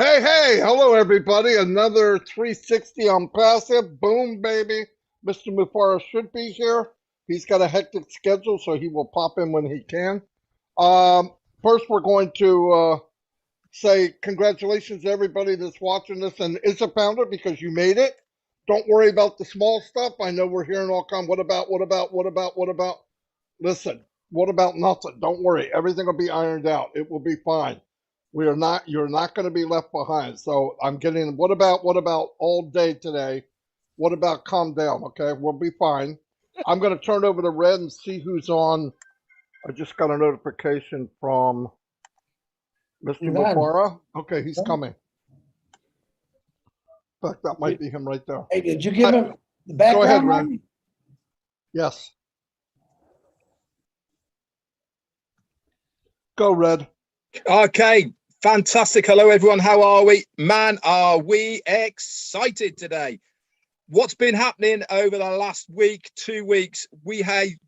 Hey, hello everybody. Another 360 on passive. Boom, baby. Mr. Mufareh should be here. He's got a hectic schedule, so he will pop in when he can. Um, First, we're going to say congratulations to everybody that's watching this and is a founder because you made it. Don't worry about the small stuff. I know we're hearing all kind. What about? Listen, what about nothing? Don't worry. Everything will be ironed out. It will be fine. We are not, you're not going to be left behind. So I'm getting, what about all day today? What about calm down? Okay, we'll be fine. I'm going to turn over to Red and see who's on. I just got a notification from Mr. He's on. Mufareh. Okay, he's coming. In fact, that might be him right there. Hey, did you give him the Go ahead, background? Red. Marty? Yes. Go, Red. Okay, fantastic. Hello, everyone. How are we? Man, are we excited today? What's been happening over the last week, 2 weeks? We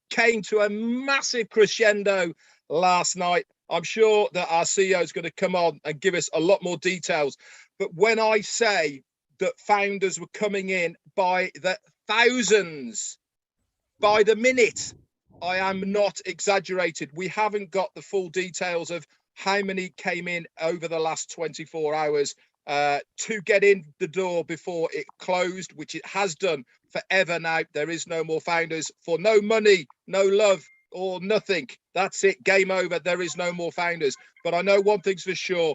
came to a massive crescendo last night. I'm sure that our CEO is going to come on and give us a lot more details. But when I say that founders were coming in by the thousands, by the minute, I am not exaggerated. We haven't got the full details of how many came in over the last 24 hours to get in the door before it closed, which it has done forever now. There is no more founders for no money, no love, or nothing. That's it. Game over. There is no more founders. But I know one thing's for sure.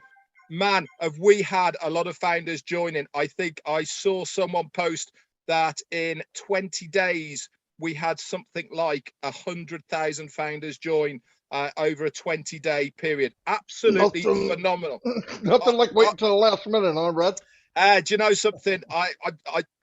Man, have we had a lot of founders joining. I think I saw someone post that in 20 days, we had something like 100,000 founders join over a 20-day period. Absolutely phenomenal. Nothing like waiting till the last minute, huh, Red? Do you know something?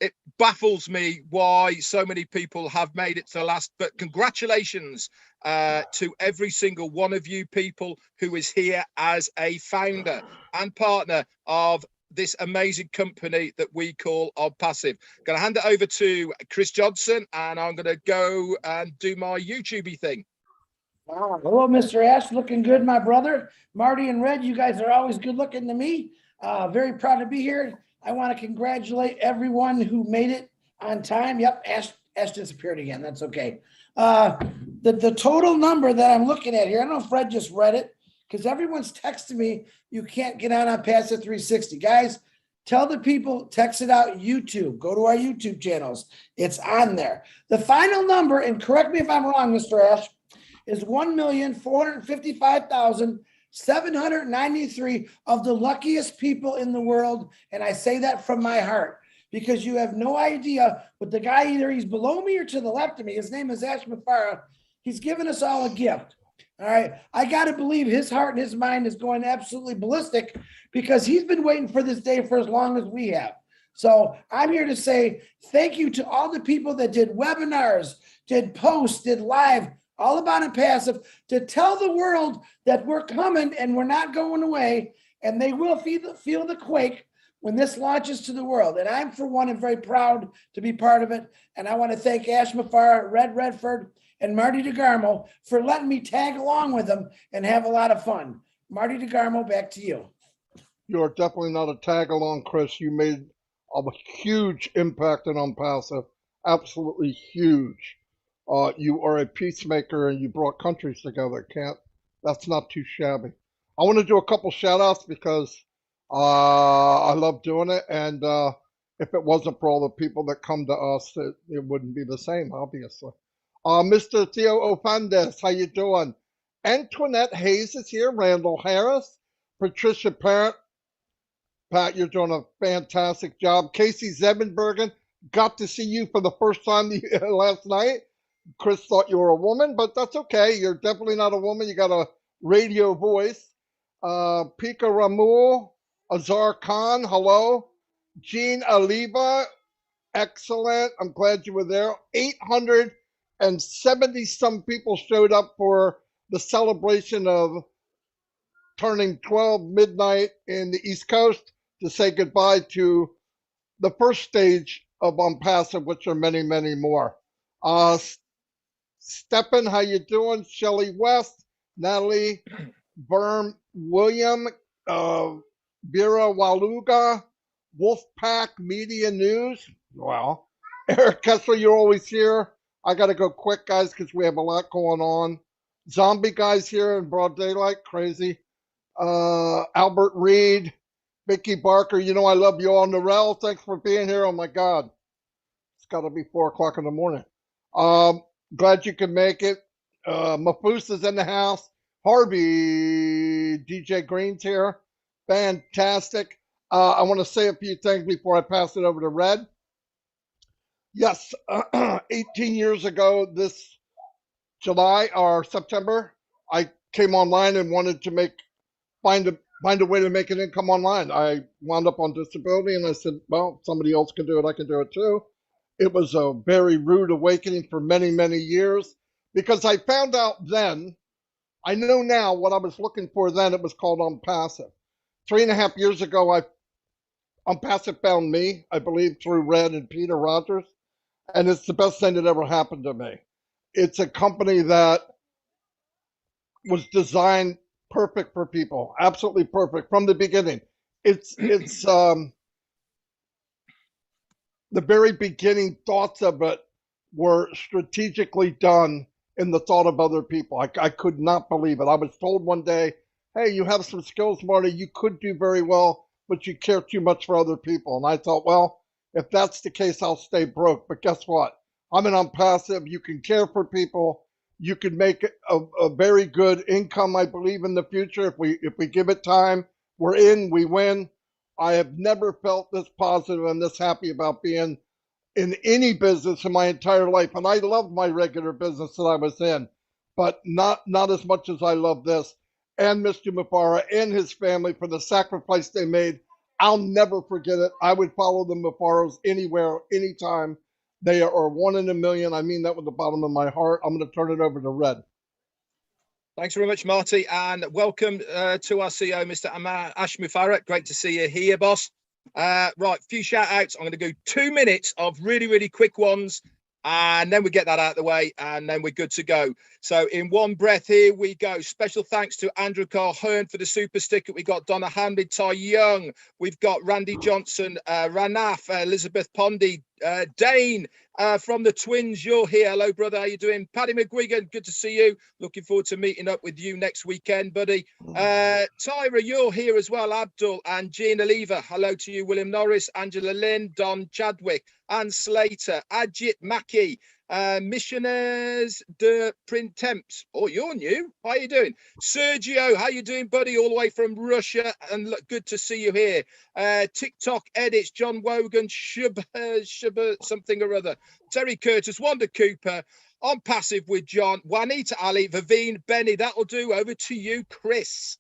It baffles me why so many people have made it to the last. But congratulations to every single one of you people who is here as a founder and partner of this amazing company that we call ONPASSIVE. Going to hand it over to Chris Johnson, and I'm going to go and do my YouTubey thing. Hello, Mr. Ash. Looking good, my brother. Marty and Red, you guys are always good looking to me. Very proud to be here. I want to congratulate everyone who made it on time. Yep, Ash disappeared again. That's okay. The total number that I'm looking at here, I don't know if Fred just read it, because everyone's texting me, you can't get on Passive 360. Guys, tell the people, text it out, YouTube. Go to our YouTube channels. It's on there. The final number, and correct me if I'm wrong, Mr. Ash, is 1,455,793 of the luckiest people in the world. And I say that from my heart because you have no idea what the guy, either he's below me or to the left of me, his name is Ash Mufareh. He's given us all a gift. All right. I got to believe his heart and his mind is going absolutely ballistic because he's been waiting for this day for as long as we have. So I'm here to say thank you to all the people that did webinars, did posts, did live, all about ONPASSIVE, to tell the world that we're coming and we're not going away, and they will feel the quake when this launches to the world. And I'm, for one, am very proud to be part of it. And I want to thank Ash Mufareh, Redfern, and Marty DeGarmo for letting me tag along with them and have a lot of fun. Marty DeGarmo, back to you. You're definitely not a tag along, Chris. You made a huge impact on ONPASSIVE. Absolutely huge. You are a peacemaker and you brought countries together. That's not too shabby. I want to do a couple shout outs because I love doing it. And if it wasn't for all the people that come to us, it wouldn't be the same, obviously. Mr. Theo Ofandes, how you doing? Antoinette Hayes is here. Randall Harris. Patricia Parent. Pat, you're doing a fantastic job. Casey Zebenbergen, got to see you for the first time last night. Chris thought you were a woman, but that's okay. You're definitely not a woman. You got a radio voice. Pika Ramul, Azar Khan, hello. Jean Aliva, excellent. I'm glad you were there. 870 some people showed up for the celebration of turning 12 midnight in the East Coast to say goodbye to the first stage of ONPASSIVE, which are many, many more. Steppen, how you doing? Shelley West, Natalie Berm, William, Bira Waluga, Wolfpack Media News. Well, Eric Kessler, you're always here. I got to go quick, guys, because we have a lot going on. Zombie guys here in broad daylight, crazy. Albert Reed, Mickey Barker, you know I love you all. Norell, thanks for being here. Oh my God, it's got to be 4 o'clock in the morning. Glad you could make it. Mafus is in the house. Harvey, DJ Green's here. Fantastic. I want to say a few things before I pass it over to Red. Yes, 18 years ago this July or September, I came online and wanted to find a way to make an income online. I wound up on disability and I said, well, somebody else can do it. I can do it too. It was a very rude awakening for many, many years because I found out then, I know now what I was looking for then, it was called ONPASSIVE. 3.5 years ago, ONPASSIVE found me, I believe, through Red and Peter Rogers, and it's the best thing that ever happened to me. It's a company that was designed perfect for people, absolutely perfect from the beginning. It's the very beginning thoughts of it were strategically done in the thought of other people. I could not believe it. I was told one day, hey, you have some skills, Marty, you could do very well, but you care too much for other people. And I thought, well, if that's the case, I'll stay broke. But guess what? I'm an ONPASSIVE. You can care for people. You can make a very good income, I believe, in the future. If we give it time, we're in, we win. I have never felt this positive and this happy about being in any business in my entire life. And I loved my regular business that I was in, but not as much as I love this. And Mr. Mufareh and his family for the sacrifice they made. I'll never forget it. I would follow the Mufarehs anywhere, anytime. They are one in a million. I mean that with the bottom of my heart. I'm going to turn it over to Red. Thanks very much, Marty, and welcome to our CEO, Mr. Ash Mufareh. Great to see you here, boss. Right, few shout outs. I'm going to do 2 minutes of really, really quick ones, and then we get that out of the way, and then we're good to go. So in one breath, here we go. Special thanks to Andrew Carhern for the super sticker. We got Donna Hamlin, Ty Young. We've got Randy Johnson, Ranaf, Elizabeth Pondy, Dane from the Twins. You're here. Hello, brother. How you doing? Paddy McGuigan, good to see you. Looking forward to meeting up with you next weekend, buddy. Tyra, you're here as well. Abdul and Gina Lever. Hello to you. William Norris, Angela Lynn, Don Chadwick, Anne Slater, Ajit Mackey, Missionaires de Printemps. Oh, you're new. How you doing? Sergio, how you doing, buddy? All the way from Russia, and look, good to see you here. TikTok edits, John Wogan, Shubba something or other. Terry Curtis, Wanda Cooper, ONPASSIVE with John, Juanita Ali, Vivine, Benny. That'll do. Over to you, Chris.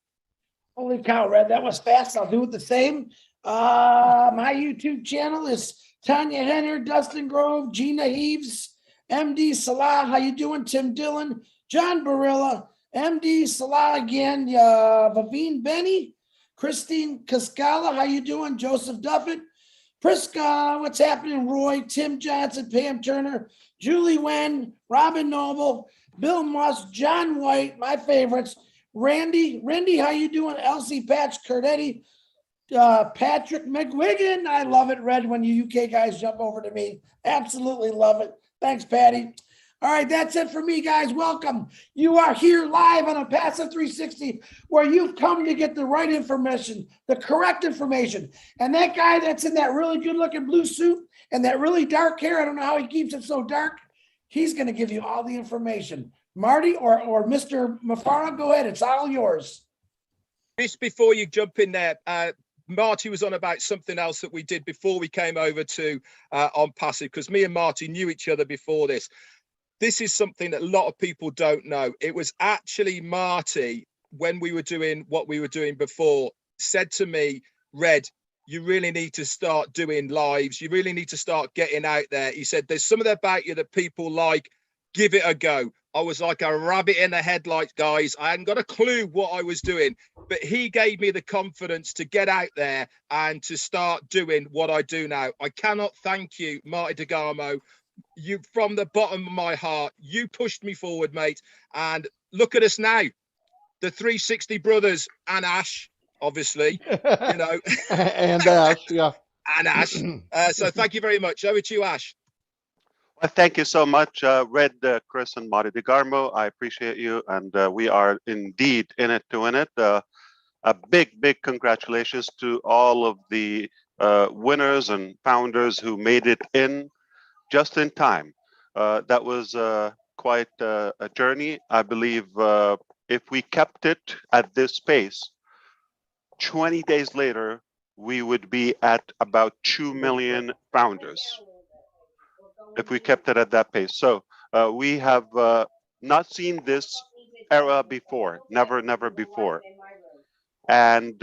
Holy cow, Red, that was fast. I'll do it the same. My YouTube channel is Tanya Henner, Dustin Grove, Gina Heaves, MD Salah. How you doing? Tim Dillon, John Barilla, MD Salah again, Vavine Benny, Christine Cascala. How you doing? Joseph Duffett, Priska. What's happening? Roy, Tim Johnson, Pam Turner, Julie Wen, Robin Noble, Bill Moss, John White, my favorites. Randy, how you doing? Elsie Patch, Curdetti, Patrick McGuigan. I love it, Red, when you UK guys jump over to me. Absolutely love it. Thanks, Patty. All right, that's it for me, guys. Welcome. You are here live on ONPASSIVE 360, where you've come to get the right information, the correct information. And that guy that's in that really good-looking blue suit and that really dark hair, I don't know how he keeps it so dark, he's going to give you all the information. Marty or Mr. Mufareh, go ahead. It's all yours. Just before you jump in there, Marty was on about something else that we did before we came over to ONPASSIVE, because me and Marty knew each other before this. This is something that a lot of people don't know. It was actually Marty, when we were doing what we were doing before, said to me, Red, you really need to start doing lives. You really need to start getting out there. He said, there's something about you that people like. Give it a go. I was like a rabbit in the headlights, guys. I hadn't got a clue what I was doing, but he gave me the confidence to get out there and to start doing what I do now. I cannot thank you, Marty DeGarmo. You, from the bottom of my heart, you pushed me forward, mate. And look at us now, the 360 brothers and Ash. obviously, you know, And Ash, yeah. and Ash. So thank you very much. Over to you, Ash. Well, thank you so much, Red, Chris, and Marty DeGarmo. I appreciate you, and we are indeed in it to win it. A big congratulations to all of the winners and founders who made it in just in time. That was quite a journey. I believe if we kept it at this pace, 20 days later, we would be at about 2 million founders if we kept it at that pace. So we have not seen this era before, never before. And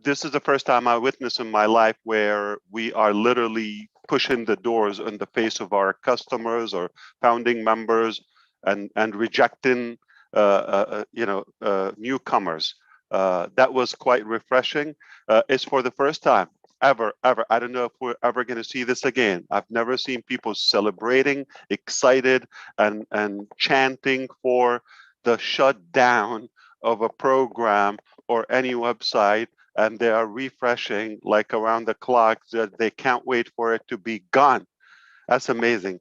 this is the first time I witnessed in my life where we are literally pushing the doors in the face of our customers or founding members and rejecting newcomers. That was quite refreshing. It's for the first time ever. I don't know if we're ever going to see this again. I've never seen people celebrating, excited, and chanting for the shutdown of a program or any website, and they are refreshing like around the clock. They can't wait for it to be gone. That's amazing.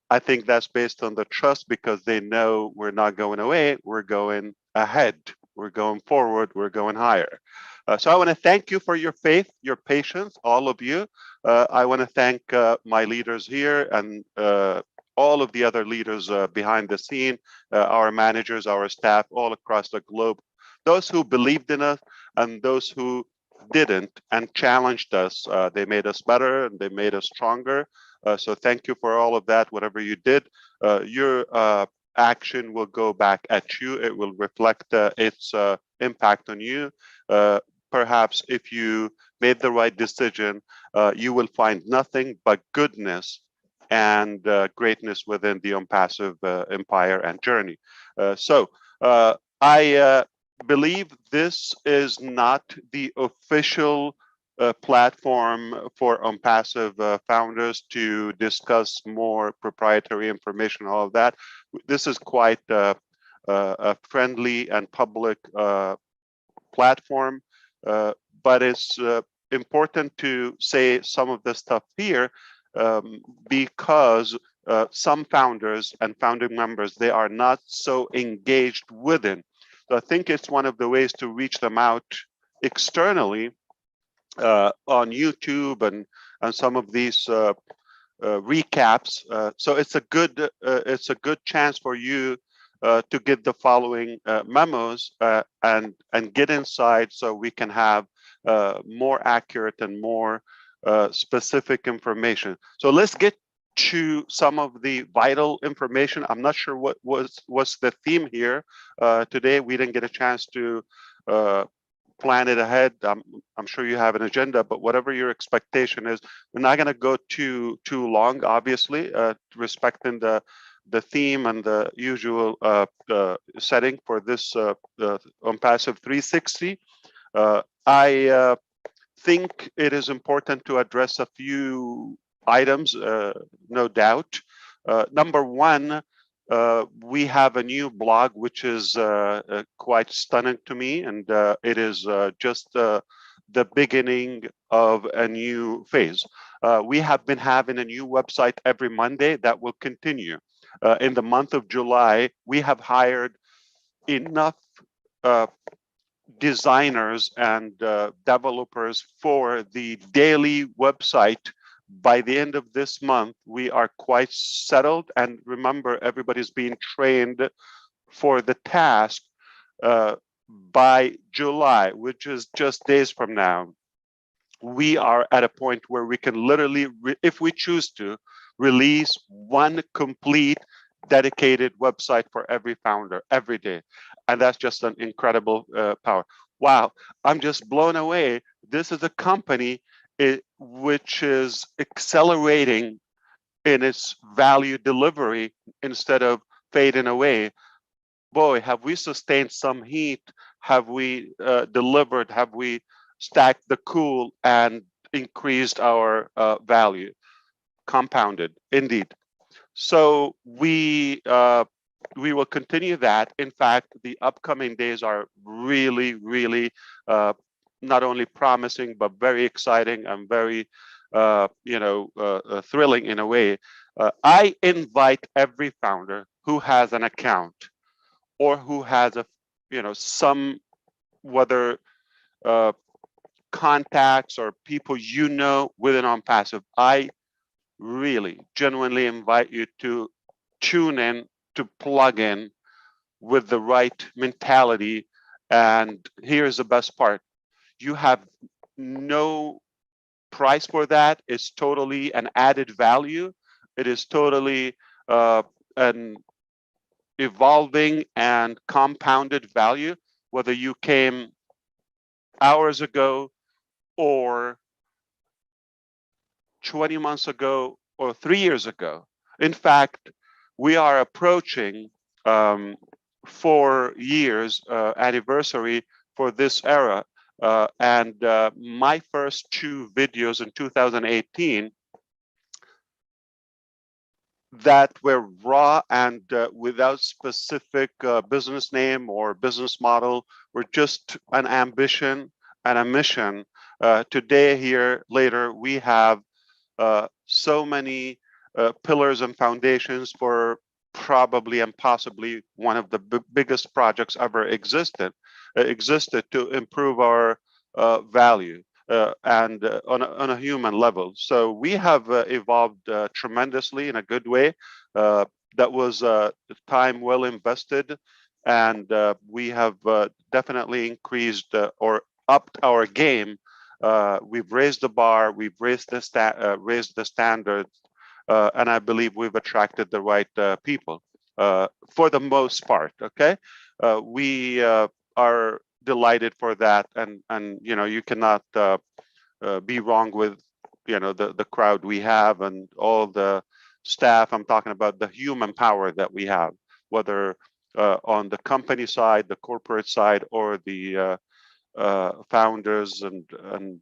I think that's based on the trust because they know we're not going away, we're going ahead, we're going forward, we're going higher. So I want to thank you for your faith, your patience, all of you. I want to thank my leaders here and all of the other leaders behind the scene, our managers, our staff all across the globe, those who believed in us and those who didn't and challenged us. They made us better and they made us stronger. So thank you for all of that. Whatever you did, your action will go back at you. It will reflect its impact on you. Perhaps if you made the right decision, you will find nothing but goodness and greatness within the ONPASSIVE empire and journey. So I believe this is not the official platform for ONPASSIVE founders to discuss more proprietary information, all of that. This is quite a friendly and public platform, but it's important to say some of the stuff here because some founders and founding members, they are not so engaged within. So I think it's one of the ways to reach them out externally on YouTube and some of these recaps. So it's a good chance for you to get the following memos and get inside, so we can have more accurate and more specific information. So let's get to some of the vital information. I'm not sure what's the theme here today. We didn't get a chance to plan it ahead. I'm sure you have an agenda, but whatever your expectation is, we're not going to go too long, obviously, respecting the theme and the usual setting for this ONPASSIVE 360. I think it is important to address a few items, no doubt. Number one, we have a new blog, which is quite stunning to me, and it is just the beginning of a new phase. We have been having a new website every Monday that will continue. In the month of July, we have hired enough designers and developers for the daily website. By the end of this month, we are quite settled. And remember, everybody's being trained for the task by July, which is just days from now. We are at a point where we can literally, if we choose to, release one complete dedicated website for every founder every day. And that's just an incredible power. Wow, I'm just blown away. This is a company which is accelerating in its value delivery instead of fading away. Boy, have we sustained some heat? Have we delivered? Have we stacked the cool and increased our value? Compounded, indeed. So we we will continue that. In fact, the upcoming days are really, really not only promising, but very exciting and very, thrilling in a way. I invite every founder who has an account or who has some, whether contacts or people within ONPASSIVE, I really genuinely invite you to tune in, to plug in with the right mentality. And here's the best part: you have no price for that. It's totally an added value. It is totally an evolving and compounded value, whether you came hours ago or 20 months ago or 3 years ago. In fact, we are approaching 4 years anniversary for this era. And my first 2 videos in 2018 that were raw and without specific business name or business model, were just an ambition and a mission. Today, here later, we have so many pillars and foundations for probably and possibly one of the biggest projects ever existed to improve our value and on a human level. So we have evolved tremendously in a good way. That was time well invested, and we have definitely increased or upped our game. We've raised the bar, we've raised the standards, and I believe we've attracted the right people for the most part. Okay, we are delighted for that, and you cannot be wrong with the crowd we have and all the staff. I'm talking about the human power that we have, whether on the company side, the corporate side, or the founders and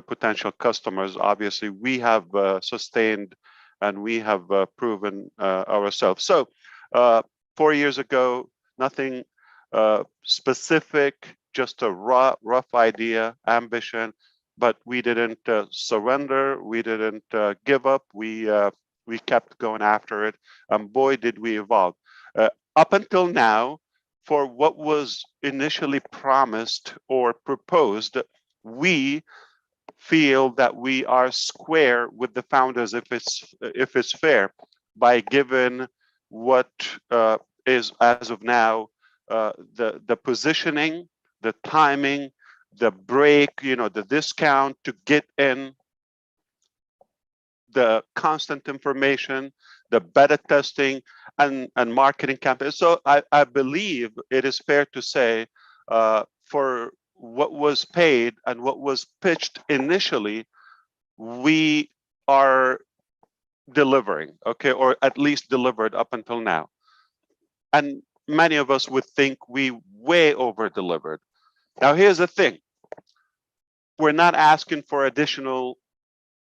potential customers. Obviously, we have sustained and we have proven ourselves. So 4 years ago, nothing specific, just a rough idea, ambition, but we didn't surrender. We didn't give up. We kept going after it, and boy, did we evolve. Up until now, for what was initially promised or proposed, we feel that we are square with the founders, if it's fair, by given what is as of now the positioning, the timing, the break, the discount to get in, the constant information, the beta testing, and marketing campaigns. So I believe it is fair to say for what was paid and what was pitched initially, we are delivering, okay, or at least delivered up until now. And many of us would think we way over delivered. Now, here's the thing. We're not asking for additional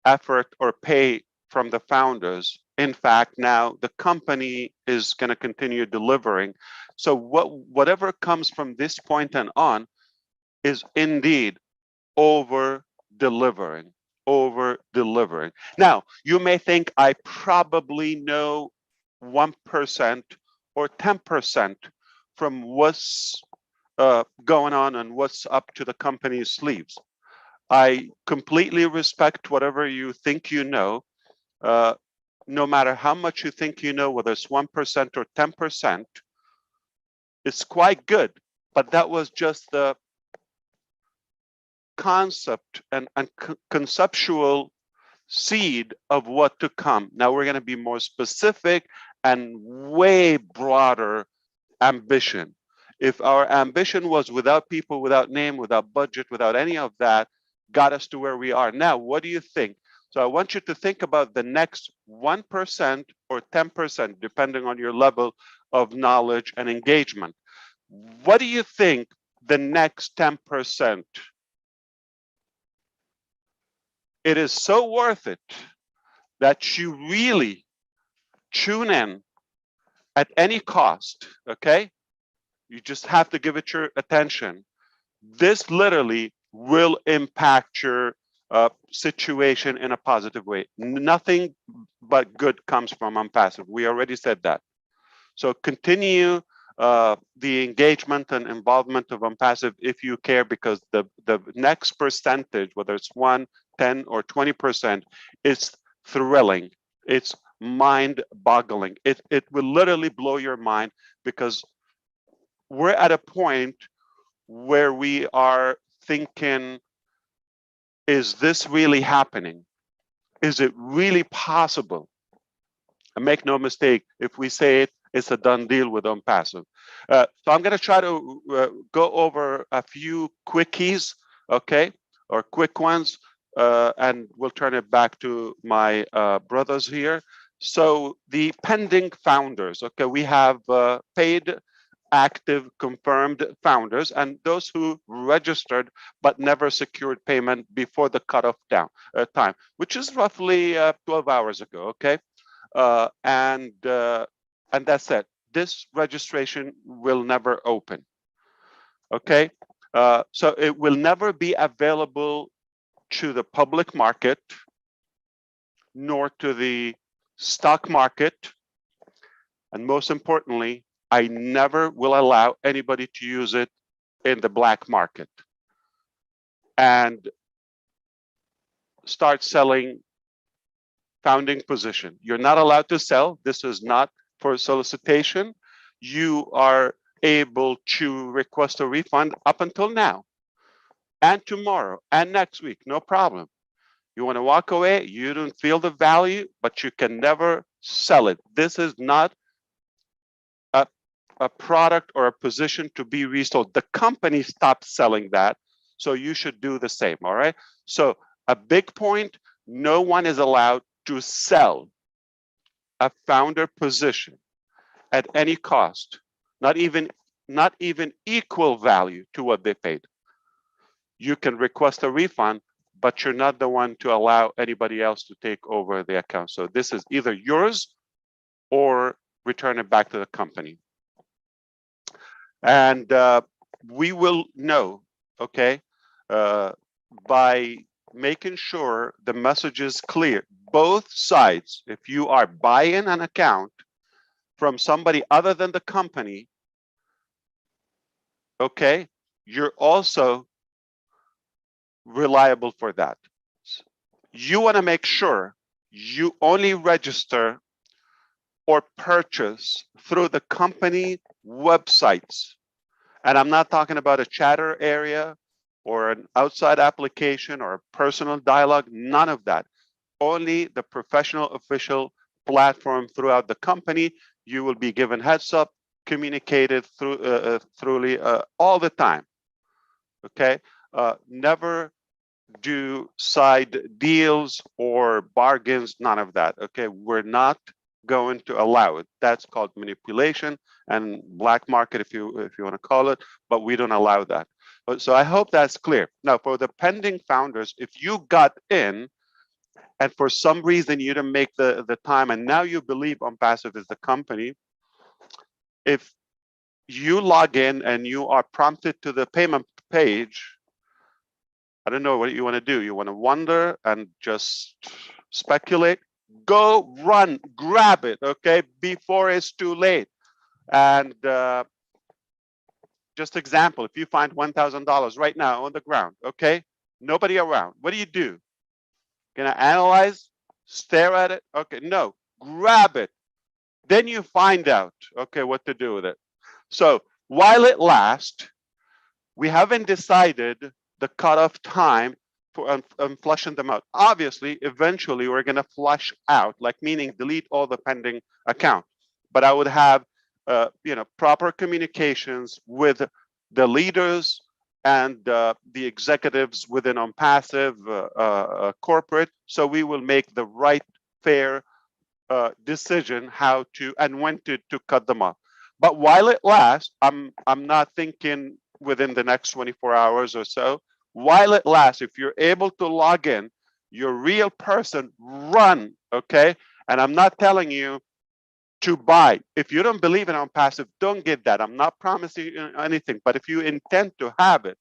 effort or pay from the founders. In fact, now the company is going to continue delivering. So whatever comes from this point and on is indeed over delivering. Now, you may think I probably know 1% or 10% from what's going on and what's up to the company's sleeves. I completely respect whatever you think you know, no matter how much you think you know, whether it's 1% or 10%, it's quite good. But that was just the concept and conceptual seed of what to come. Now we're going to be more specific and way broader ambition. If our ambition was without people, without name, without budget, without any of that, got us to where we are now, what do you think? So I want you to think about the next 1% or 10%, depending on your level of knowledge and engagement. What do you think the next 10%? It is so worth it that you really tune in at any cost, okay? You just have to give it your attention. This literally will impact your situation in a positive way. Nothing but good comes from ONPASSIVE. We already said that. So continue the engagement and involvement of ONPASSIVE if you care, because the next percentage, whether it's 1, 10, or 20%, is thrilling. It's mind-boggling. It will literally blow your mind, because we're at a point where we are thinking, is this really happening? Is it really possible? And make no mistake, if we say it, it's a done deal with ONPASSIVE. So I'm going to try to go over a few quickies, okay, or quick ones, and we'll turn it back to my brothers here. So the pending founders, okay, we have paid, active, confirmed founders, and those who registered but never secured payment before the cutoff time, which is roughly 12 hours ago, okay? And that's it. This registration will never open, okay? So it will never be available to the public market, nor to the stock market, and most importantly, I never will allow anybody to use it in the black market and start selling founding position. You're not allowed to sell. This is not for solicitation. You are able to request a refund up until now and tomorrow and next week, no problem. You want to walk away, you don't feel the value, but you can never sell it. This is not a product or a position to be resold. The company stopped selling that, so you should do the same, all right? So a big point, no one is allowed to sell a founder position at any cost, not even equal value to what they paid. You can request a refund, but you're not the one to allow anybody else to take over the account. So this is either yours or return it back to the company. And we will know, okay, by making sure the message is clear. Both sides, if you are buying an account from somebody other than the company, okay, you're also reliable for that. You want to make sure you only register or purchase through the company websites. And I'm not talking about a chatter area or an outside application or a personal dialogue, none of that. Only the professional official platform throughout the company. You will be given heads up, communicated through all the time, okay? Never do side deals or bargains, none of that, okay? We're not going to allow it. That's called manipulation and black market, if you want to call it, but we don't allow that. So I hope that's clear. Now, for the pending founders, if you got in and for some reason you didn't make the time and now you believe ONPASSIVE is the company, if you log in and you are prompted to the payment page, I don't know what you want to do. You want to wonder and just speculate? Go run, grab it, okay, before it's too late. And just example, if you find $1,000 right now on the ground, okay, nobody around, what do? Gonna analyze, stare at it? Okay, no, grab it. Then you find out, okay, what to do with it. So while it lasts, we haven't decided the cutoff time for flushing them out. Obviously, eventually we're going to flush out, like meaning delete all the pending account. But I would have, proper communications with the leaders and the executives within ONPASSIVE corporate, so we will make the right, fair decision how to and when to cut them off. But while it lasts, I'm not thinking within the next 24 hours or so. While it lasts, if you're able to log in, you're a real person, run, okay? And I'm not telling you to buy. If you don't believe in ONPASSIVE, don't get that. I'm not promising you anything, but if you intend to have it,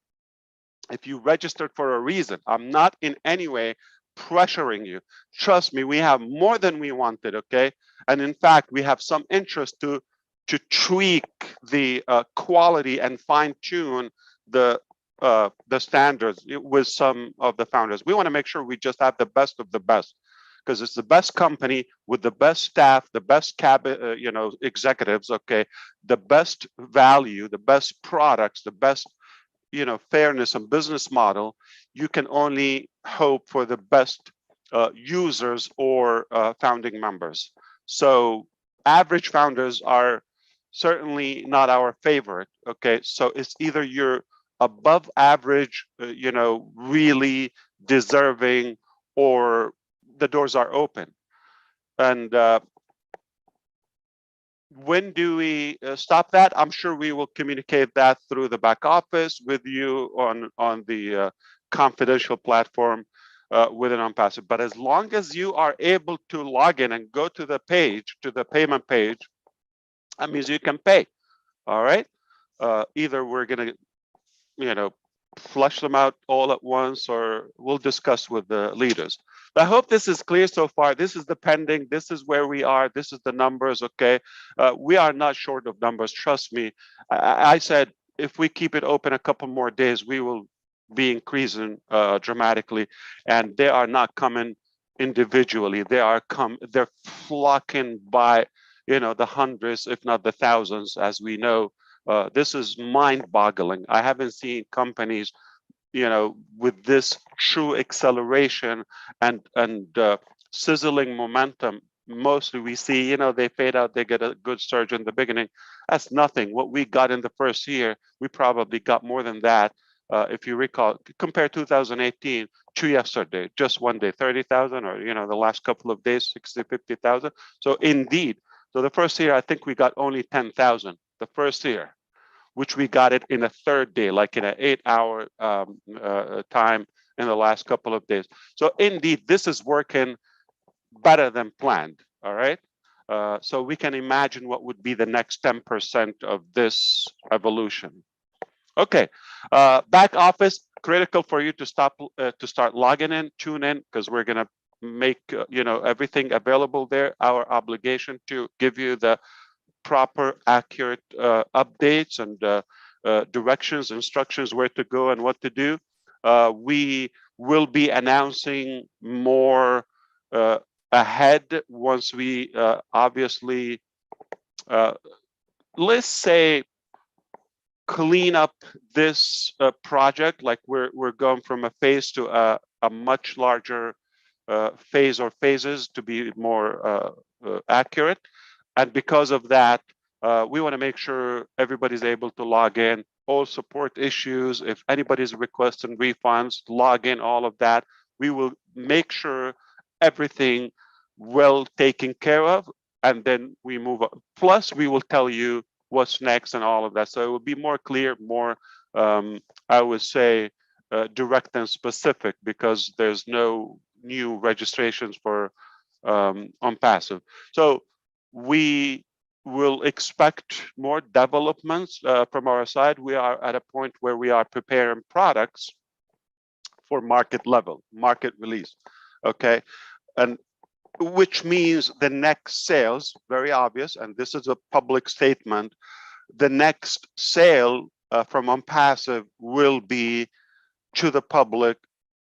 if you registered for a reason, I'm not in any way pressuring you. Trust me, we have more than we wanted, okay? And in fact, we have some interest to tweak the quality and fine tune the standards with some of the founders. We want to make sure we just have the best of the best, because it's the best company with the best staff, the best executives, okay, the best value, the best products, the best fairness and business model. You can only hope for the best users or founding members. So average founders are certainly not our favorite. Okay, so it's either you're above average, really deserving, or the doors are open. And when do we stop that? I'm sure we will communicate that through the back office with you on the confidential platform within ONPASSIVE. But as long as you are able to log in and go to the page, to the payment page, that means you can pay. All right. Either we're going to, flush them out all at once, or we'll discuss with the leaders. I hope this is clear so far. This is the pending. This is where we are. This is the numbers. Okay. We are not short of numbers. Trust me. I said, if we keep it open a couple more days, we will be increasing dramatically. And they are not coming individually. They're flocking by, the hundreds, if not the thousands, as we know. This is mind-boggling. I haven't seen companies, with this true acceleration and sizzling momentum. Mostly we see, they fade out, they get a good surge in the beginning. That's nothing. What we got in the first year, we probably got more than that. If you recall, compare 2018 to yesterday, just one day, 30,000, or, the last couple of days, 60, 50,000. So indeed, so the first year, I think we got only 10,000 the first year, which we got it in a third day, like in an 8-hour time in the last couple of days. So indeed, this is working better than planned, all right? So we can imagine what would be the next 10% of this evolution. Okay, back office, critical for you to start logging in, tune in, because we're gonna make everything available there. Our obligation to give you the proper, accurate updates and directions, instructions, where to go and what to do. We will be announcing more ahead once we obviously, let's say, clean up this project. Like we're going from a phase to a much larger phase or phases, to be more accurate. And because of that, we want to make sure everybody's able to log in, all support issues. If anybody's requesting refunds, log in, all of that. We will make sure everything well taken care of, and then we move on. Plus, we will tell you what's next and all of that. So it will be more clear, more, I would say, direct and specific, because there's no new registrations for ONPASSIVE. So we will expect more developments from our side. We are at a point where we are preparing products for market level, market release, okay? And which means the next sales, very obvious, and this is a public statement, the next sale from ONPASSIVE will be to the public.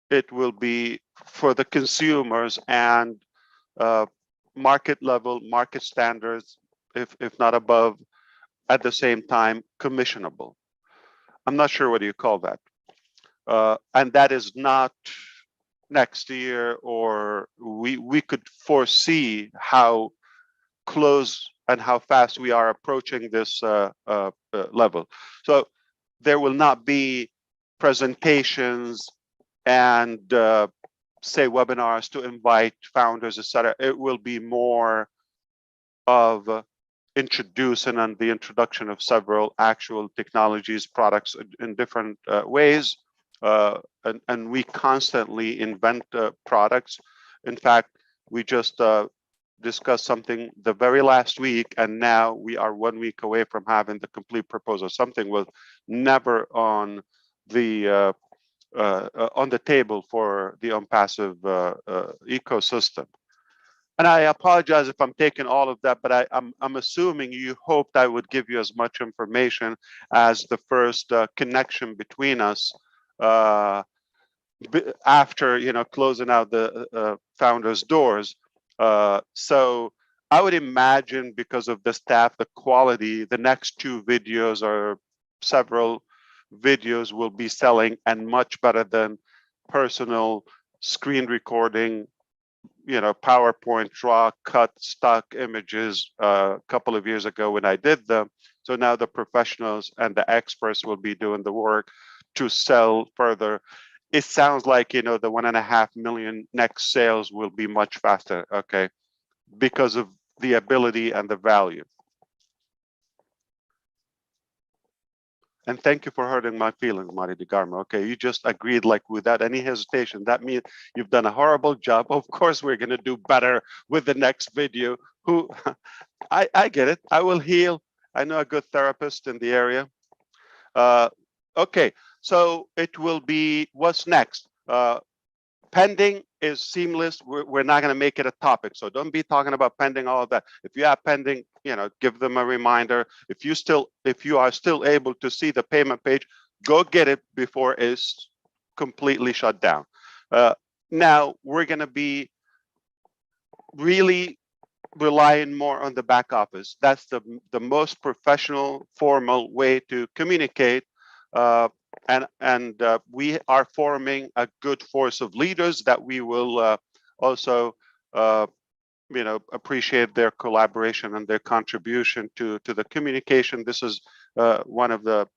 It will be for the consumers and market level, market standards, if not above, at the same time, commissionable. I'm not sure what you call that. And that is not next year, or we could foresee how close and how fast we are approaching this level. So there will not be presentations and say webinars to invite founders, etc. It will be more of introducing and the introduction of several actual technologies, products in different ways. And we constantly invent products. In fact, we just discussed something the very last week, and now we are 1 week away from having the complete proposal. Something was never on the table for the ONPASSIVE ecosystem. And I apologize if I'm taking all of that, but I'm assuming you hoped I would give you as much information as the first connection between us after closing out the founders' doors. So I would imagine, because of the staff, the quality, the next 2 videos or several videos will be selling, and much better than personal screen recording, PowerPoint draw, cut stock images a couple of years ago when I did them. So now the professionals and the experts will be doing the work to sell further. It sounds like, the 1.5 million next sales will be much faster, okay, because of the ability and the value. And thank you for hurting my feelings, Marty DeGarmo. Okay, you just agreed like without any hesitation. That means you've done a horrible job. Of course, we're gonna do better with the next video. I get it. I will heal. I know a good therapist in the area. Okay, so it will be, what's next? Pending is seamless. We're not going to make it a topic, so don't be talking about pending, all of that. If you have pending, give them a reminder. If you are still able to see the payment page, go get it before it's completely shut down. Now we're going to be really relying more on the back office. That's the most professional, formal way to communicate. And we are forming a good force of leaders that we will also appreciate their collaboration and their contribution to the communication. This is one of the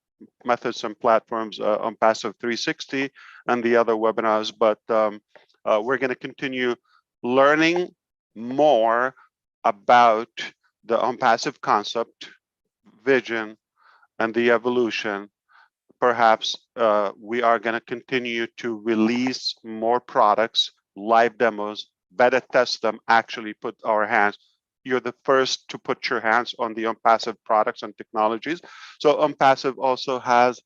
methods and platforms on ONPASSIVE 360 and the other webinars, but we're going to continue learning more about the ONPASSIVE concept, vision, and the evolution. Perhaps we are going to continue to release more products, live demos, beta test them, actually put our hands. You're the first to put your hands on the ONPASSIVE products and technologies. So ONPASSIVE also has,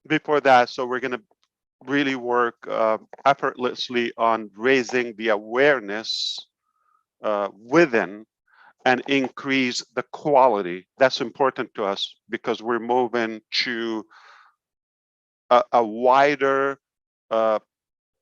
before that, so we're going to really work effortlessly on raising the awareness within and increase the quality. That's important to us because we're moving to a wider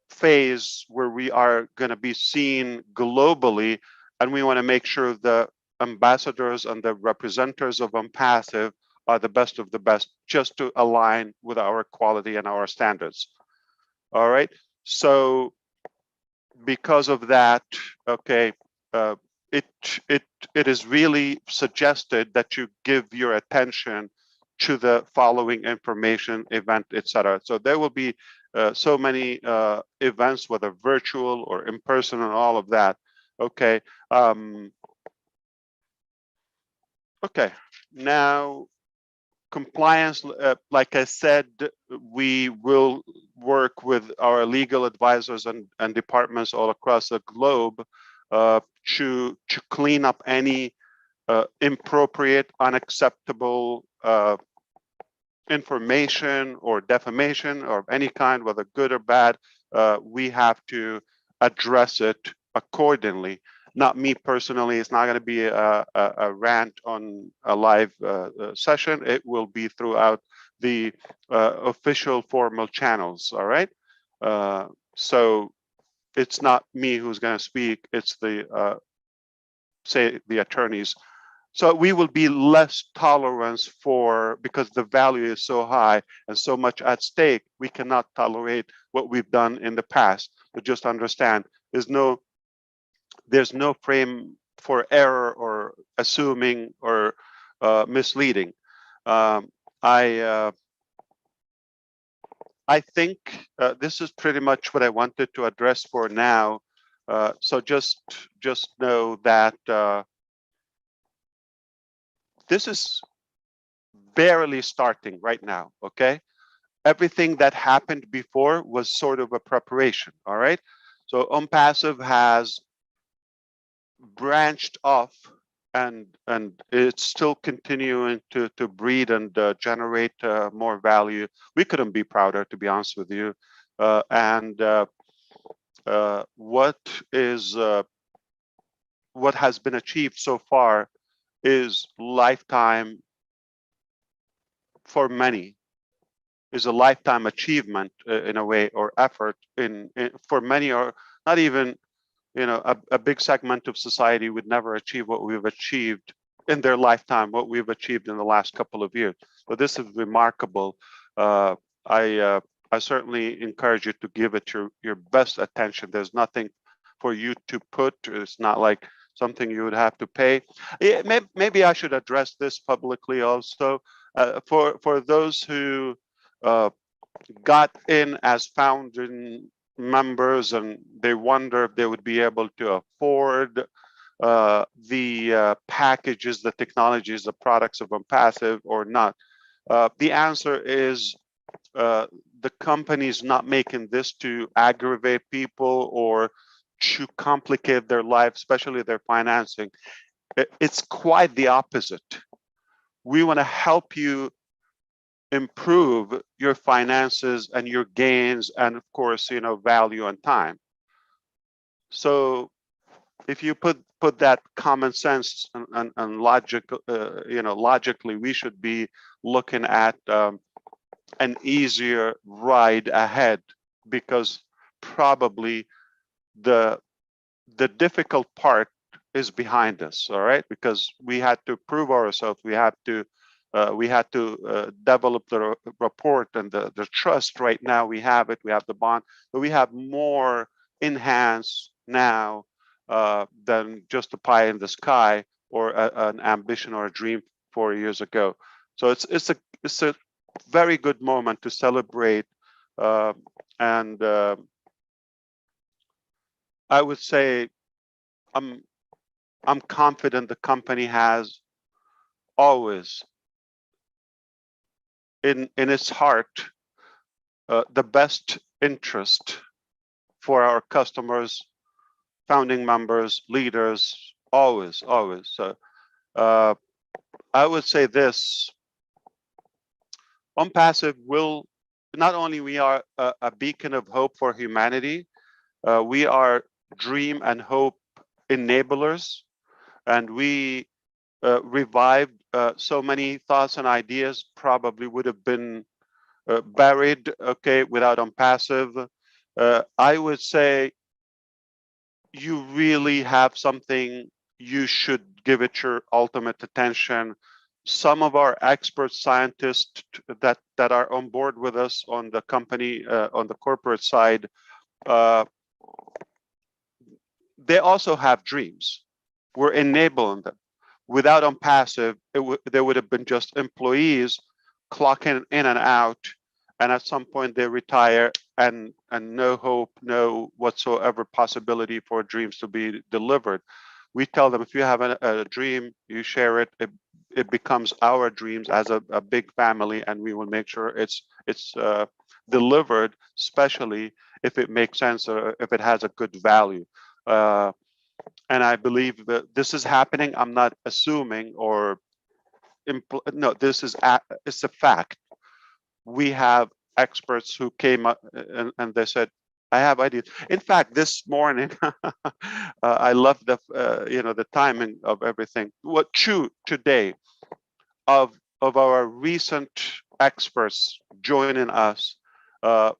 phase where we are going to be seen globally, and we want to make sure the ambassadors and the representatives of ONPASSIVE are the best of the best, just to align with our quality and our standards. All right. So because of that, okay, it is really suggested that you give your attention to the following information, event, etc. So there will be so many events, whether virtual or in person, and all of that. Okay. Okay. Now, compliance, like I said, we will work with our legal advisors and departments all across the globe to clean up any inappropriate, unacceptable information or defamation or any kind, whether good or bad. We have to address it accordingly. Not me personally. It's not going to be a rant on a live session. It will be throughout the official formal channels. All right. So it's not me who's going to speak. It's the say the attorneys. So we will be less tolerance for, because the value is so high and so much at stake, we cannot tolerate what we've done in the past. But just understand, there's no frame for error or assuming or misleading. I think this is pretty much what I wanted to address for now. So just know that this is barely starting right now, okay? Everything that happened before was sort of a preparation, all right? So ONPASSIVE has branched off, and it's still continuing to breed and generate more value. We couldn't be prouder, to be honest with you. What has been achieved so far is lifetime, for many, is a lifetime achievement in a way, or effort for many, or not even, a big segment of society would never achieve what we've achieved in their lifetime, what we've achieved in the last couple of years. So this is remarkable. I certainly encourage you to give it your best attention. There's nothing for you to put. It's not like something you would have to pay. Maybe I should address this publicly also. For those who got in as founding members and they wonder if they would be able to afford the packages, the technologies, the products of ONPASSIVE or not. The answer is the company is not making this to aggravate people or to complicate their life, especially their financing. It's quite the opposite. We want to help you improve your finances and your gains, and of course, value and time. So if you put that common sense and logic, logically, we should be looking at an easier ride ahead, because probably the difficult part is behind us. All right, because we had to prove ourselves. We had to develop the rapport and the trust. Right now we have it. We have the bond, but we have more in hands now than just a pie in the sky or an ambition or a dream 4 years ago. So it's a very good moment to celebrate, and I would say I'm confident the company has always in its heart the best interest for our customers, founding members, leaders, always. So I would say this: ONPASSIVE will not only we are a beacon of hope for humanity, we are dream and hope enablers, and we revived so many thoughts and ideas probably would have been buried, okay, without ONPASSIVE. I would say you really have something, you should give it your ultimate attention. Some of our expert scientists that are on board with us on the company, on the corporate side, they also have dreams. We're enabling them. Without ONPASSIVE, there would have been just employees clocking in and out, and at some point they retire, and no hope, no whatsoever possibility for dreams to be delivered. We tell them, if you have a dream, you share it. It becomes our dreams as a big family, and we will make sure it's delivered, especially if it makes sense or if it has a good value. And I believe that this is happening. I'm not assuming or no, this is it's a fact. We have experts who came up and they said, I have ideas. In fact, this morning, I love the the timing of everything. What today of our recent experts joining us,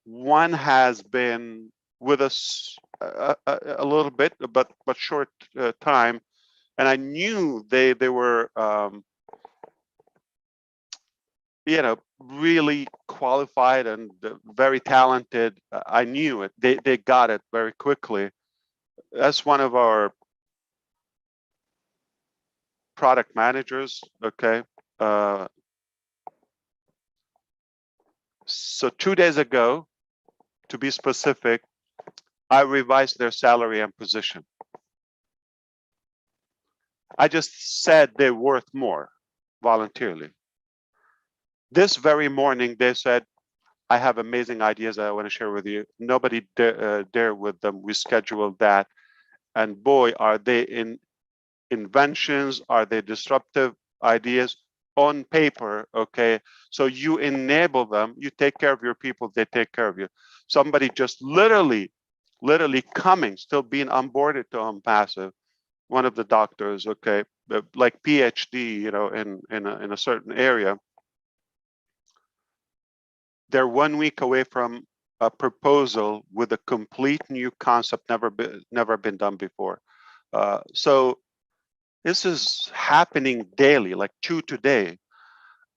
one has been with us a little bit, but short time, and I knew they were really qualified and very talented. I knew it. They got it very quickly. That's one of our product managers. Okay. So 2 days ago, to be specific, I revised their salary and position. I just said they're worth more voluntarily. This very morning, they said, I have amazing ideas that I want to share with you. Nobody dare with them. We scheduled that. And boy, are they in inventions? Are they disruptive ideas on paper? Okay, so you enable them, you take care of your people, they take care of you. Somebody just literally coming, still being onboarded to ONPASSIVE, one of the doctors, okay, like PhD, you know, in a certain area, they're 1 week away from a proposal with a complete new concept, never been done before. So this is happening daily, like to today.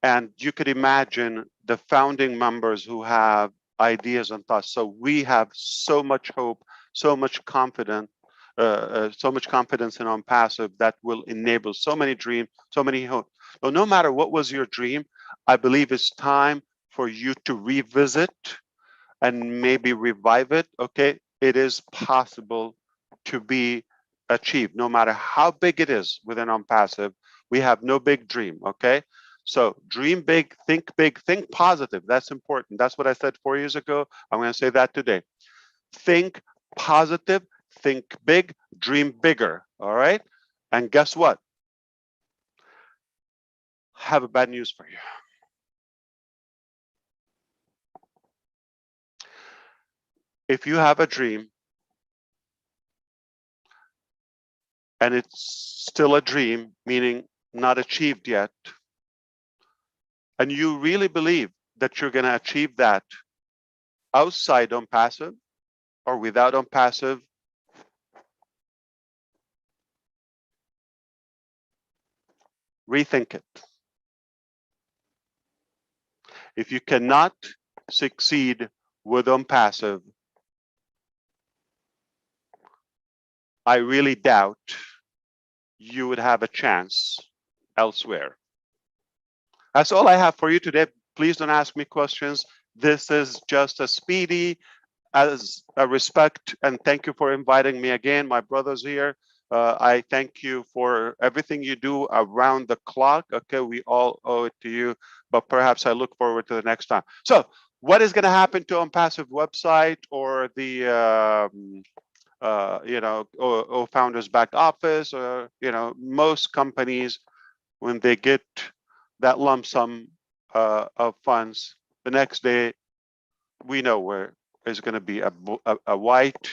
And you could imagine the founding members who have ideas and thoughts. So we have so much hope, so much confidence in ONPASSIVE that will enable so many dreams, so many hopes. So no matter what was your dream, I believe it's time for you to revisit and maybe revive it. Okay, it is possible to be achieved, no matter how big it is within ONPASSIVE. We have no big dream. Okay, so dream big, think positive. That's important. That's what I said 4 years ago. I'm going to say that today. Think positive, think big, dream bigger. All right, and guess what? I have a bad news for you. If you have a dream and it's still a dream, meaning not achieved yet, and you really believe that you're going to achieve that outside ONPASSIVE or without ONPASSIVE, rethink it. If you cannot succeed with ONPASSIVE, I really doubt you would have a chance elsewhere. That's all I have for you today. Please don't ask me questions. This is just a speedy, as a respect, and thank you for inviting me again, my brothers here. I thank you for everything you do around the clock. Okay, we all owe it to you, but perhaps I look forward to the next time. So what is going to happen to ONPASSIVE website or the you know, or founders back office, or you know, most companies, when they get that lump sum of funds, the next day we know where is going to be a white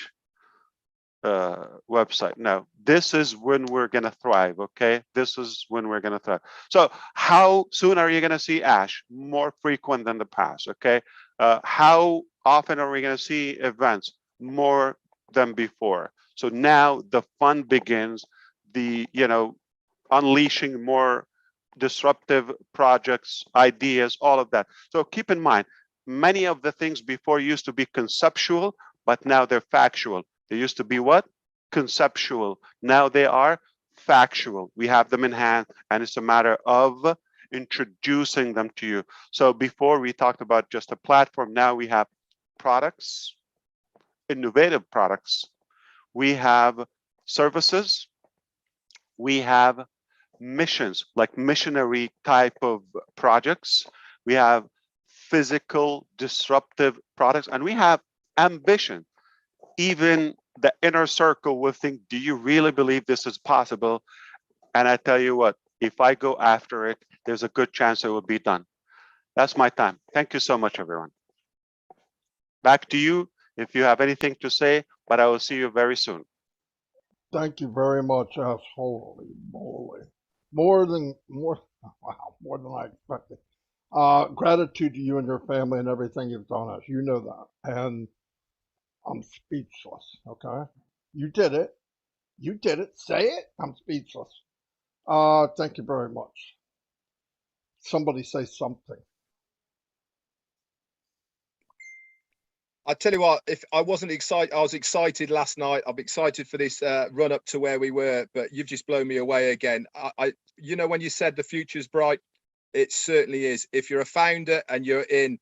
website. No, this is when we're going to thrive. Okay, this is when we're going to thrive. So how soon are you going to see Ash? More frequent than the past. Okay, how often are we going to see events? More than before. So now the fun begins, the, you know, unleashing more disruptive projects, ideas, all of that. So keep in mind, many of the things before used to be conceptual, but now they're factual. They used to be what? Conceptual. Now they are factual. We have them in hand, and it's a matter of introducing them to you. So before we talked about just a platform, now we have products, innovative products, we have services, we have missions, like missionary type of projects, we have physical disruptive products, and we have ambition. Even the inner circle will think, do you really believe this is possible? And I tell you what, if I go after it, there's a good chance it will be done. That's my time. Thank you so much, everyone. Back to you if you have anything to say, but I will see you very soon. Thank you very much, Ash. Holy moly. More than I expected. Gratitude to you and your family and everything you've done, Ash. You know that. And I'm speechless, okay? You did it. You did it. Say it. I'm speechless. Thank you very much. Somebody say something. I tell you what, if I wasn't excited, I was excited last night. I'm excited for this run up to where we were, but you've just blown me away again. You know, when you said the future's bright, it certainly is. If you're a founder and you're in,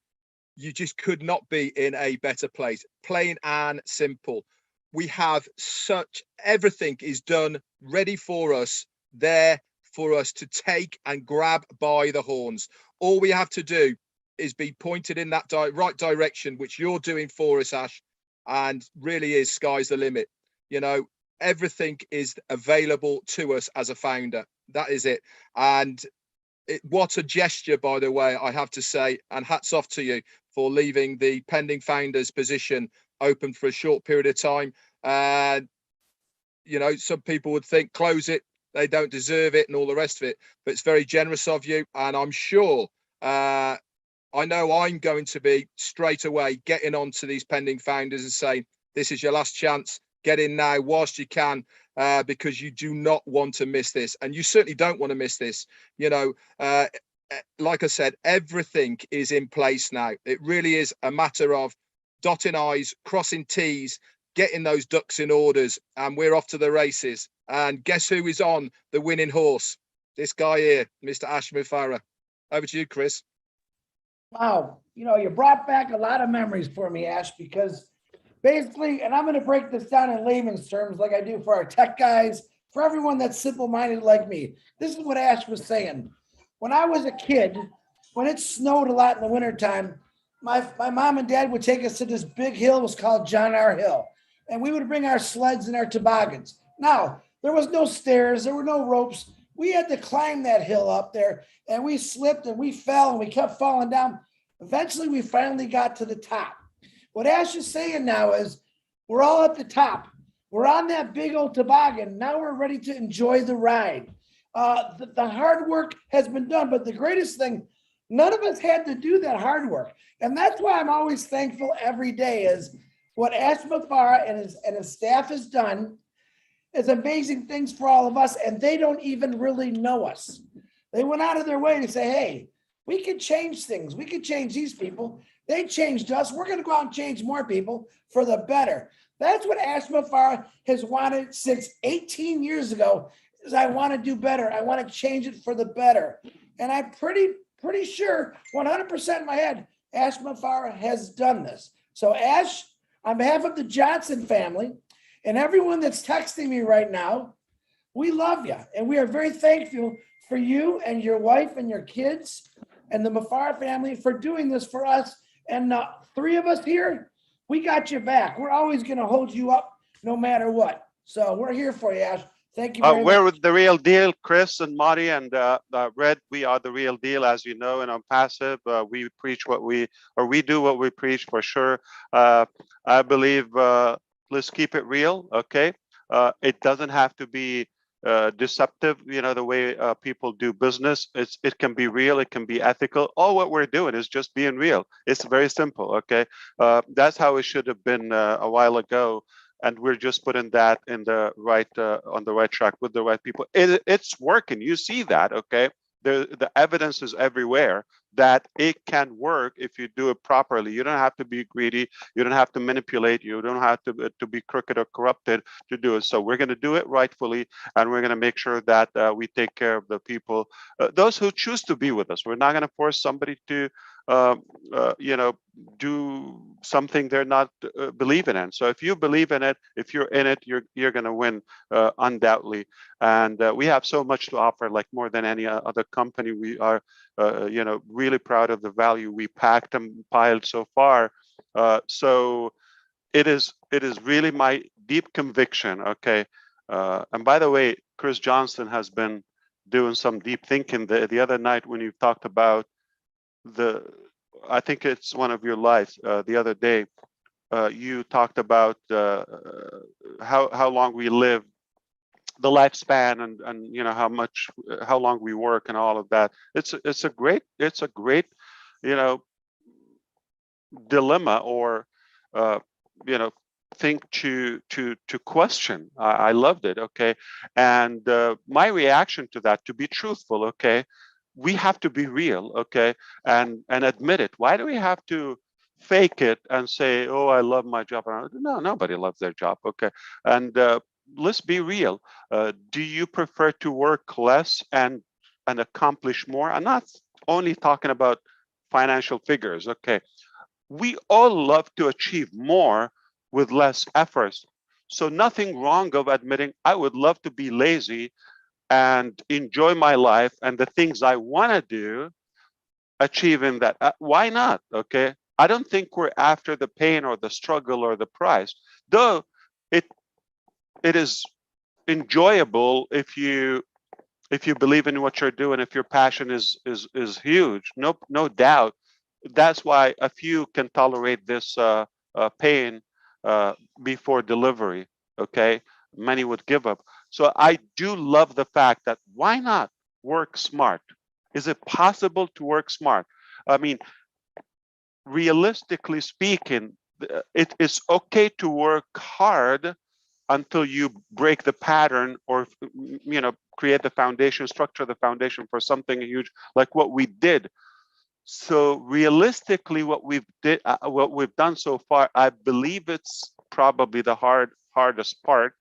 you just could not be in a better place. Plain and simple. We have such, everything is done, ready for us, there for us to take and grab by the horns. All we have to do is be pointed in that right direction, which you're doing for us, Ash, and really is sky's the limit. You know, everything is available to us as a founder. That is it. And what a gesture, by the way, I have to say, and hats off to you for leaving the pending founders position open for a short period of time. You know, some people would think close it, they don't deserve it and all the rest of it, but it's very generous of you. And I'm sure, I know I'm going to be straight away getting on to these pending founders and saying, this is your last chance, get in now whilst you can, because you do not want to miss this. And you certainly don't want to miss this. You know, like I said, everything is in place now. It really is a matter of dotting I's, crossing T's, getting those ducks in orders, and we're off to the races. And guess who is on the winning horse? This guy here, Mr. Mufareh. Over to you, Chris. Wow. You know, you brought back a lot of memories for me, Ash, because basically, and I'm going to break this down in layman's terms like I do for our tech guys, for everyone that's simple-minded like me. This is what Ash was saying. When I was a kid, when it snowed a lot in the wintertime, my mom and dad would take us to this big hill. It was called John R. Hill. And we would bring our sleds and our toboggans. Now, there was no stairs. There were no ropes. We had to climb that hill up there, and we slipped and we fell and we kept falling down. Eventually, we finally got to the top. What Ash is saying now is we're all at the top. We're on that big old toboggan. Now we're ready to enjoy the ride. The hard work has been done, but the greatest thing, none of us had to do that hard work. And that's why I'm always thankful every day is what Ash Mufareh and his staff has done is amazing things for all of us, and they don't even really know us. They went out of their way to say, hey, we could change things. We could change these people. They changed us. We're going to go out and change more people for the better. That's what Ash Mufareh has wanted since 18 years ago, is I want to do better. I want to change it for the better. And I'm pretty sure, 100% in my head, Ash Mufareh has done this. So Ash, on behalf of the Johnson family and everyone that's texting me right now, we love you. And we are very thankful for you and your wife and your kids and the Mufareh family for doing this for us. And three of us here, we got you back. We're always going to hold you up no matter what. So we're here for you, Ash. Thank you very much. We're the real deal, Chris and Marty and Red. We are the real deal, as you know, and ONPASSIVE. We preach what we do what we preach for sure. I believe let's keep it real, okay? It doesn't have to be deceptive, you know, the way people do business. It can be real, it can be ethical. All what we're doing is just being real. It's very simple, okay? That's how it should have been a while ago. And we're just putting that in the right on the right track with the right people. It's working. You see that, okay? The evidence is everywhere that it can work if you do it properly. You don't have to be greedy. You don't have to manipulate. You don't have to be crooked or corrupted to do it. So we're going to do it rightfully, and we're going to make sure that we take care of the people, those who choose to be with us. We're not going to force somebody to you know, do something they're not believing in. So if you believe in it, if you're in it, you're going to win undoubtedly. And we have so much to offer, like more than any other company. We are, you know, really proud of the value we packed and piled so far. So it is really my deep conviction. Okay. And by the way, Chris Johnson has been doing some deep thinking the other night when you talked about I think it's one of your lives the other day. You talked about how long we live, the lifespan, and you know how long we work and all of that. It's a great you know, dilemma or you know, thing to question. I loved it. Okay, and my reaction to that, to be truthful, okay, we have to be real, okay, and admit it. Why do we have to fake it and say, oh, I love my job? No, nobody loves their job, okay. And let's be real. Do you prefer to work less and accomplish more? I'm not only talking about financial figures, okay. We all love to achieve more with less efforts. So nothing wrong of admitting I would love to be lazy and enjoy my life and the things I want to do, achieving that. Why not? Okay. I don't think we're after the pain or the struggle or the price, though it is enjoyable if you believe in what you're doing, if your passion is huge. No doubt. That's why a few can tolerate this pain before delivery. Okay, many would give up. So I do love the fact that why not work smart? Is it possible to work smart? I mean, realistically speaking, it is okay to work hard until you break the pattern, or create the foundation, structure the foundation for something huge like what we did. So realistically, what we've done so far, I believe it's probably the hardest part,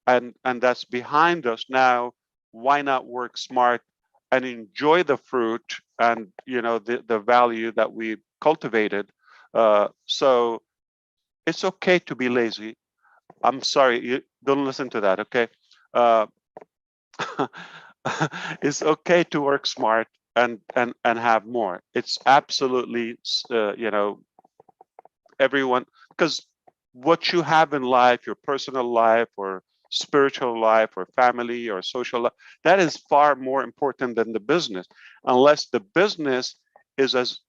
and that's behind us now. Why not work smart and enjoy the fruit and the value that we cultivated? So it's okay to be lazy. I'm sorry, you don't listen to that, okay? It's okay to work smart and have more. It's absolutely everyone, because what you have in life, your personal life or spiritual life or family or social life, that is far more important than the business, unless the business is as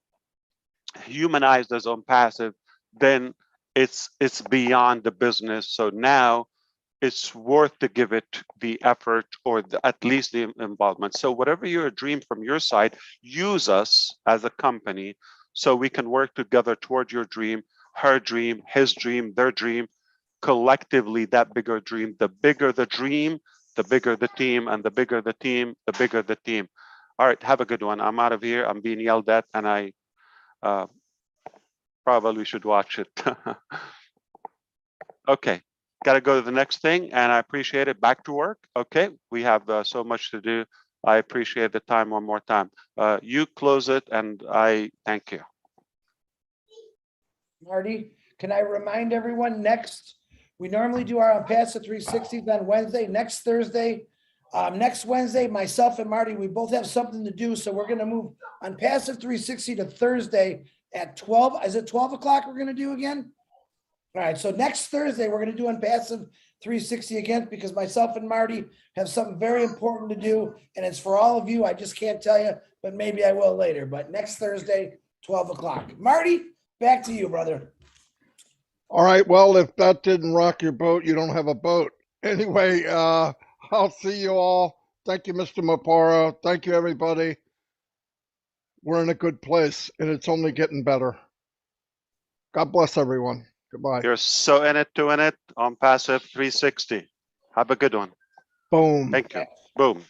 humanized as ONPASSIVE, then it's beyond the business. So now it's worth to give it the effort, or at least the involvement. So whatever your dream from your side, use us as a company so we can work together toward your dream, her dream, his dream, their dream, collectively that bigger dream. The bigger the dream, the bigger the team, and the bigger the team, the bigger the team. All right, have a good one. I'm out of here. I'm being yelled at, and I probably should watch it. Okay, got to go to the next thing, and I appreciate it. Back to work. Okay, we have so much to do. I appreciate the time one more time. You close it, and I thank you. Marty, can I remind everyone we normally do our ONPASSIVE 360s on Wednesday. Next Wednesday, myself and Marty, we both have something to do. So we're going to move ONPASSIVE 360 to Thursday at 12. Is it 12 o'clock we're going to do again? All right. So next Thursday, we're going to do ONPASSIVE 360 again, because myself and Marty have something very important to do. And it's for all of you. I just can't tell you, but maybe I will later. But next Thursday, 12 o'clock. Marty, back to you, brother. All right. Well, if that didn't rock your boat, you don't have a boat. Anyway, I'll see you all. Thank you, Mr. Mufareh. Thank you, everybody. We're in a good place, and it's only getting better. God bless everyone. Goodbye. You're so in it to win it. ONPASSIVE 360. Have a good one. Boom. Thank you. Boom.